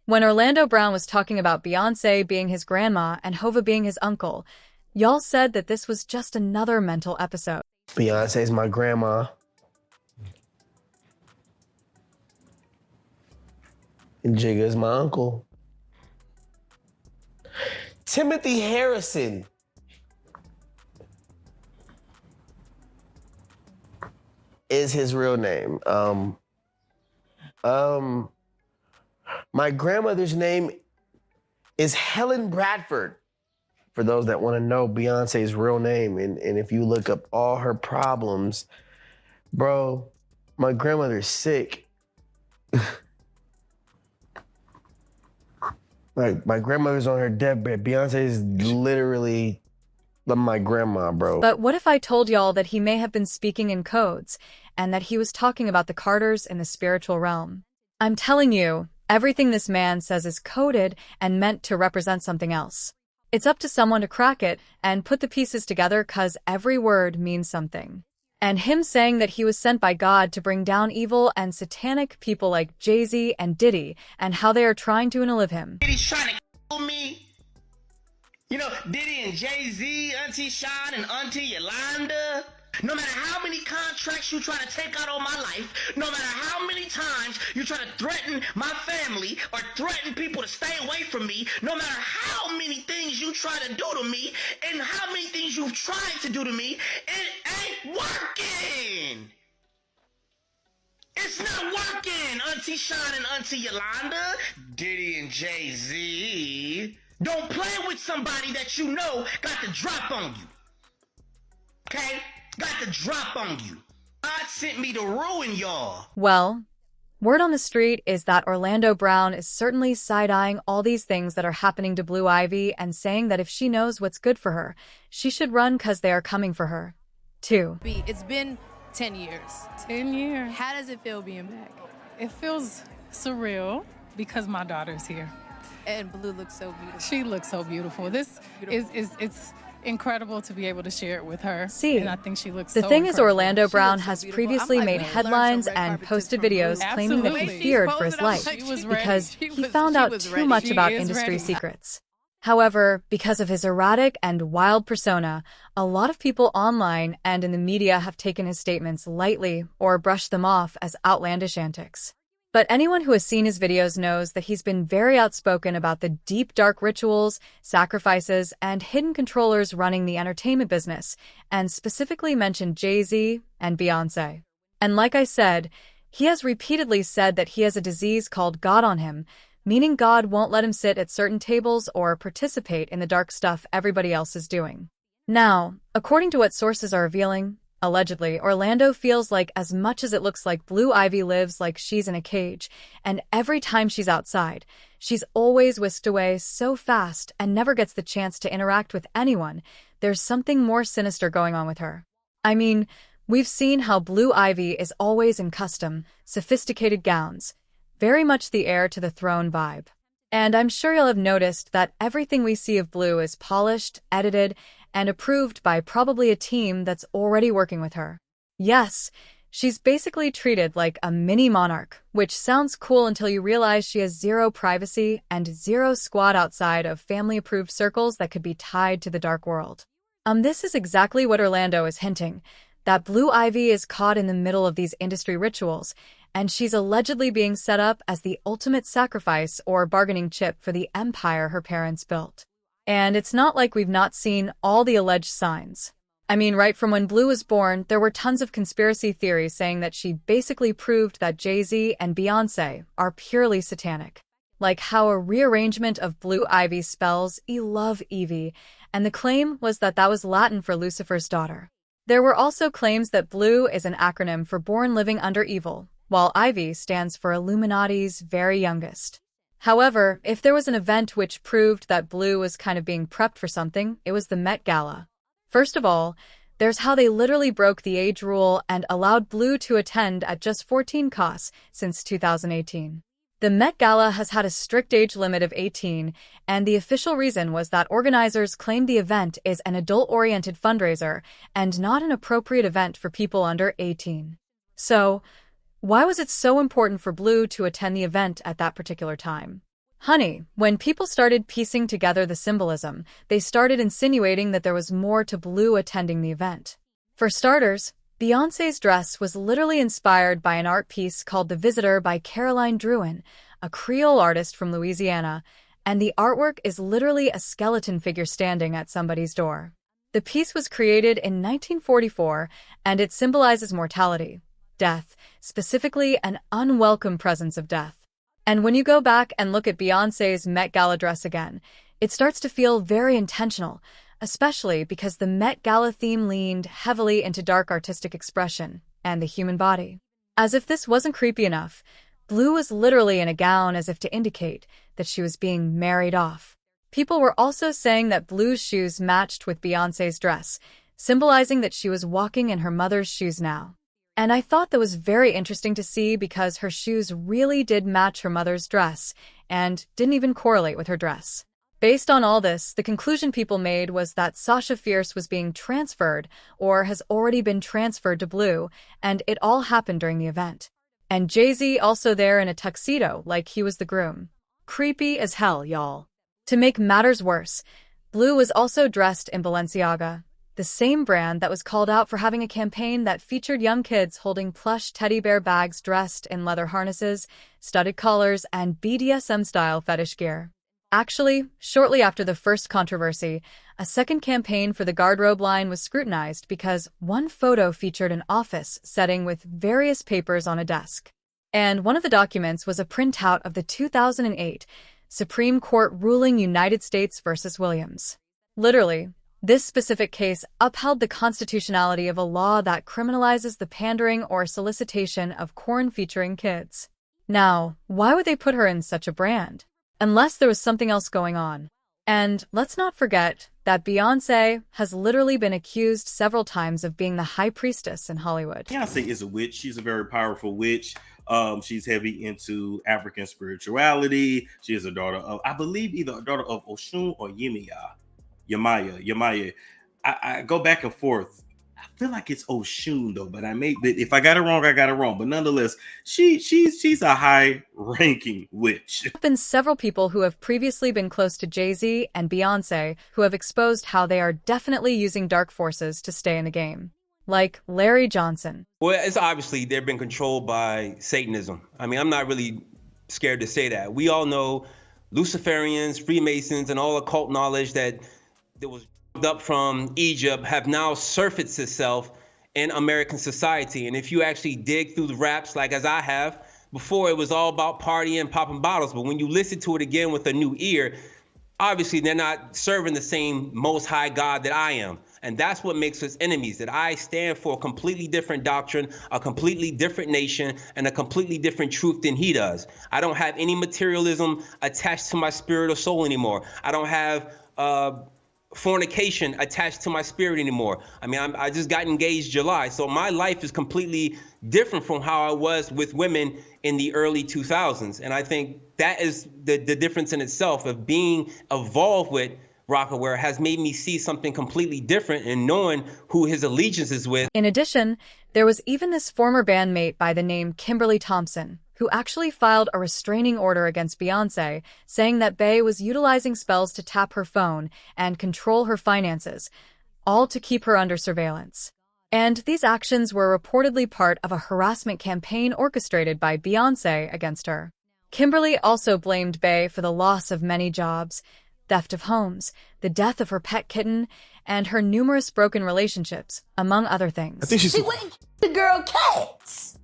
When Orlando Brown was talking about Beyoncé being his grandma and Hova being his uncle, y'all said that this was just another mental episode. Beyonce's my grandma. And Jigga's my uncle. Timothy Harrison is his real name. My grandmother's name is Helen Bradford. For those that want to know Beyonce's real name, and if you look up all her problems, bro, my grandmother's sick. My grandmother's on her deathbed. Beyonce is literally my grandma, bro. But what if I told y'all that he may have been speaking in codes, and that he was talking about the Carters in the spiritual realm? I'm telling you, everything this man says is coded and meant to represent something else. It's up to someone to crack it and put the pieces together, 'cause every word means something. And him saying that he was sent by God to bring down evil and satanic people like Jay-Z and Diddy, and how they are trying to unalive him. Diddy's trying to kill me. You know, Diddy and Jay-Z, Auntie Sean and Auntie Yolanda. No matter how many contracts you try to take out on my life, no matter how many times you try to threaten my family or threaten people to stay away from me, no matter how many things you try to do to me and how many things you've tried to do to me, it ain't working. It's not working, Auntie Sean and Auntie Yolanda, Diddy and Jay-Z. Don't play with somebody that you know got the drop on you. Okay? Got the drop on you. God sent me to ruin y'all. Well, word on the street is that Orlando Brown is certainly side-eyeing all these things that are happening to Blue Ivy and saying that if she knows what's good for her, she should run, 'cause they are coming for her, too. It's been 10 years. 10 years. How does it feel being back? It feels surreal because my daughter's here. And Blue looks so beautiful. She looks so beautiful. This is it's incredible to be able to share it with her. See, and I think she looks the so thing is, incredible. Orlando Brown so has beautiful. previously I'm like, made man, headlines learn some red and carpet posted tips from videos Blue. claiming that he Absolutely. feared She's for his posing, I was life like, She was because ready. he found out was too ready. much She about is industry ready. secrets. However, because of his erratic and wild persona, a lot of people online and in the media have taken his statements lightly or brushed them off as outlandish antics. But anyone who has seen his videos knows that he's been very outspoken about the deep, dark rituals, sacrifices, and hidden controllers running the entertainment business, and specifically mentioned Jay-Z and Beyoncé. And like I said, he has repeatedly said that he has a disease called God on him, meaning God won't let him sit at certain tables or participate in the dark stuff everybody else is doing. Now, according to what sources are revealing, allegedly, Orlando feels like as much as it looks like Blue Ivy lives like she's in a cage, and every time she's outside, she's always whisked away so fast and never gets the chance to interact with anyone. There's something more sinister going on with her. I mean, we've seen how Blue Ivy is always in custom, sophisticated gowns, very much the heir to the throne vibe. And I'm sure you'll have noticed that everything we see of Blue is polished, edited, and approved by probably a team that's already working with her. Yes, she's basically treated like a mini monarch, which sounds cool until you realize she has zero privacy and zero squad outside of family-approved circles that could be tied to the dark world. This is exactly what Orlando is hinting, that Blue Ivy is caught in the middle of these industry rituals, and she's allegedly being set up as the ultimate sacrifice or bargaining chip for the empire her parents built. And it's not like we've not seen all the alleged signs. I mean, right from when Blue was born, there were tons of conspiracy theories saying that she basically proved that Jay-Z and Beyoncé are purely satanic. Like how a rearrangement of Blue Ivy spells E-Love Evie, and the claim was that that was Latin for Lucifer's daughter. There were also claims that Blue is an acronym for Born Living Under Evil, while Ivy stands for Illuminati's very youngest. However, if there was an event which proved that Blue was kind of being prepped for something, it was the Met Gala. First of all, there's how they literally broke the age rule and allowed Blue to attend at just 14 costs since 2018. The Met Gala has had a strict age limit of 18, and the official reason was that organizers claimed the event is an adult-oriented fundraiser and not an appropriate event for people under 18. So, why was it so important for Blue to attend the event at that particular time? Honey, when people started piecing together the symbolism, they started insinuating that there was more to Blue attending the event. For starters, Beyoncé's dress was literally inspired by an art piece called The Visitor by Caroline Drouin, a Creole artist from Louisiana, and the artwork is literally a skeleton figure standing at somebody's door. The piece was created in 1944, and it symbolizes mortality, death, specifically an unwelcome presence of death. And when you go back and look at Beyoncé's Met Gala dress again, it starts to feel very intentional, especially because the Met Gala theme leaned heavily into dark artistic expression and the human body. As if this wasn't creepy enough, Blue was literally in a gown as if to indicate that she was being married off. People were also saying that Blue's shoes matched with Beyoncé's dress, symbolizing that she was walking in her mother's shoes now. And I thought that was very interesting to see because her shoes really did match her mother's dress and didn't even correlate with her dress. Based on all this, the conclusion people made was that Sasha Fierce was being transferred or has already been transferred to Blue, and it all happened during the event. And Jay-Z also there in a tuxedo like he was the groom. Creepy as hell, y'all. To make matters worse, Blue was also dressed in Balenciaga, the same brand that was called out for having a campaign that featured young kids holding plush teddy bear bags dressed in leather harnesses, studded collars, and BDSM-style fetish gear. Actually, shortly after the first controversy, a second campaign for the garderobe line was scrutinized because one photo featured an office setting with various papers on a desk. And one of the documents was a printout of the 2008 Supreme Court ruling United States versus Williams. Literally, this specific case upheld the constitutionality of a law that criminalizes the pandering or solicitation of porn featuring kids. Now, why would they put her in such a brand? Unless there was something else going on. And let's not forget that Beyoncé has literally been accused several times of being the high priestess in Hollywood. Beyoncé is a witch. She's a very powerful witch. She's heavy into African spirituality. She is a daughter of, I believe, either a daughter of Oshun or Yemaya. I go back and forth. I feel like it's Oshun though, but if I got it wrong, I got it wrong. But nonetheless, she's a high-ranking witch. There have been several people who have previously been close to Jay-Z and Beyoncé who have exposed how they are definitely using dark forces to stay in the game. Like Larry Johnson. Well, it's obviously they've been controlled by Satanism. I mean, I'm not really scared to say that. We all know Luciferians, Freemasons, and all occult knowledge that was up from Egypt have now surfaced itself in American society. And if you actually dig through the raps, like as I have, before it was all about partying, popping bottles. But when you listen to it again with a new ear, obviously they're not serving the same most high God that I am. And that's what makes us enemies, that I stand for a completely different doctrine, a completely different nation, and a completely different truth than he does. I don't have any materialism attached to my spirit or soul anymore. I don't have fornication attached to my spirit anymore. I mean, I just got engaged July, so my life is completely different from how I was with women in the early 2000s. And I think that is the difference in itself of being evolved with Rocawear has made me see something completely different and knowing who his allegiance is with. In addition, there was even this former bandmate by the name Kimberly Thompson, who actually filed a restraining order against Beyoncé, saying that Bey was utilizing spells to tap her phone and control her finances, all to keep her under surveillance. And these actions were reportedly part of a harassment campaign orchestrated by Beyoncé against her. Kimberly also blamed Bey for the loss of many jobs, theft of homes, the death of her pet kitten, and her numerous broken relationships, among other things. I think she's... She went and the girl cats.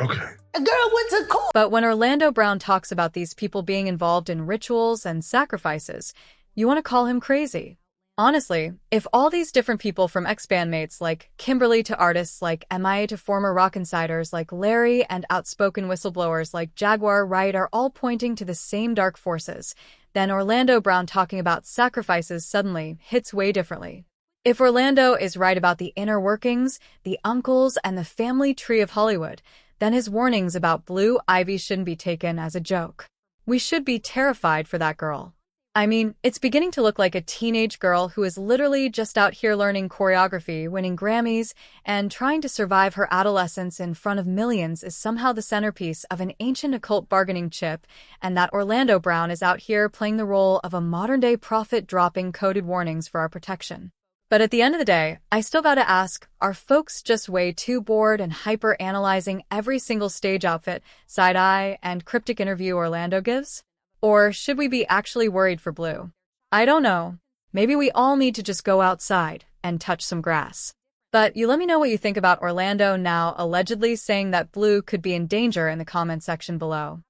Okay. A girl went to court. But when Orlando Brown talks about these people being involved in rituals and sacrifices, you want to call him crazy. Honestly, if all these different people from ex-bandmates like Kimberly to artists like MIA to former rock insiders like Larry and outspoken whistleblowers like Jaguar Wright are all pointing to the same dark forces, then Orlando Brown talking about sacrifices suddenly hits way differently. If Orlando is right about the inner workings, the uncles, and the family tree of Hollywood, then his warnings about Blue Ivy shouldn't be taken as a joke. We should be terrified for that girl. I mean, it's beginning to look like a teenage girl who is literally just out here learning choreography, winning Grammys, and trying to survive her adolescence in front of millions is somehow the centerpiece of an ancient occult bargaining chip, and that Orlando Brown is out here playing the role of a modern-day prophet dropping coded warnings for our protection. But at the end of the day, I still gotta ask, are folks just way too bored and hyper-analyzing every single stage outfit, side-eye, and cryptic interview Orlando gives? Or should we be actually worried for Blue? I don't know. Maybe we all need to just go outside and touch some grass. But you let me know what you think about Orlando now allegedly saying that Blue could be in danger in the comment section below.